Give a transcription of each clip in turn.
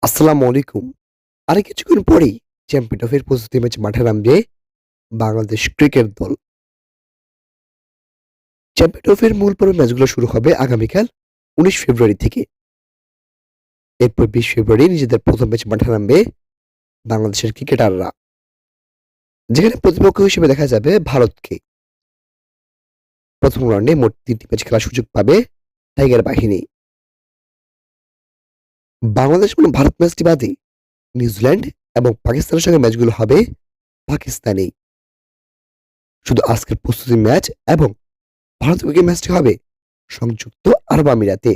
আসসালামু আলাইকুম। আর কিছুক্ষণ পরেই চ্যাম্পিয়ন ট্রফির প্রস্তুতি ম্যাচ মাঠে নামবে বাংলাদেশ ক্রিকেট দল। চ্যাম্পিয়ন ট্রফির মূল পর্বের ম্যাচগুলো শুরু হবে আগামীকাল ১৯ ফেব্রুয়ারি থেকে। এরপর ২০ ফেব্রুয়ারি নিজেদের প্রথম ম্যাচ মাঠে নামবে বাংলাদেশের ক্রিকেটাররা, যেখানে প্রতিপক্ষ হিসেবে দেখা যাবে ভারতকে। প্রথম রাউন্ডে মোট ৩টি ম্যাচ খেলার সুযোগ পাবে টাইগার বাহিনী। বাংলাদেশ ভারত ম্যাচটি বাদে নিউজিল্যান্ড এবং পাকিস্তানের সঙ্গে ম্যাচগুলো হবে পাকিস্তানে। শুধু আজকের প্রস্তুতি ম্যাচ এবং ভারতের বিপক্ষে ম্যাচটি হবে সংযুক্ত আরব আমিরাতে।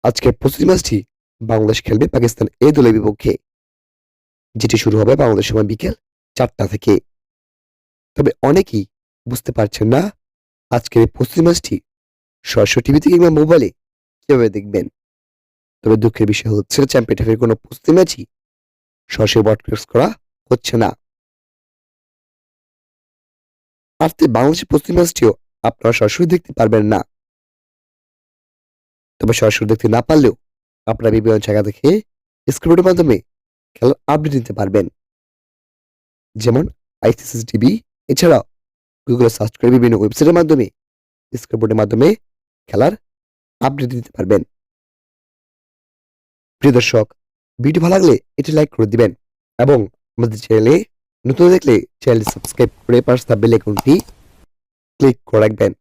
আজকের প্রস্তুতি ম্যাচটি বাংলাদেশ খেলবে পাকিস্তান এ দলের বিপক্ষে, যেটি শুরু হবে বাংলাদেশ সময় বিকেল ৪টা থেকে। তবে অনেকেই বুঝতে পারছেন না আজকের এই প্রস্তুতি ম্যাচটি সরাসরি টিভিতে কিংবা মোবাইলে কিভাবে দেখবেন। তবে দুঃখের বিষয় হচ্ছে চ্যাম্পিয়ন ট্রফির কোনো প্রস্তুতি ম্যাচই সরাসরি ব্রডকাস্ট করা হচ্ছে না। আর তাই বাংলাদেশের প্রস্তুতি ম্যাচটিও আপনারা সরাসরি দেখতে পারবেন না। তবে সরাসরি দেখতে না পারলেও আপনারা বিভিন্ন জায়গা থেকে স্ক্রিপ্টের মাধ্যমে খেলার আপডেট নিতে পারবেন, যেমন আইসিসি টিভি। এছাড়াও গুগলে সার্চ করে বিভিন্ন ওয়েবসাইটের মাধ্যমে স্ক্রিপ্টের মাধ্যমে খেলার আপডেট দিতে পারবেন। প্রিয় দর্শক, ভিডিও ভালো লাগলে এটি লাইক করে দিবেন এবং আমাদের চ্যানেলে নতুন দেখলে চ্যানেলটি সাবস্ক্রাইব করে পাশে থাকা বেল আইকনটি ক্লিক করে রাখবেন।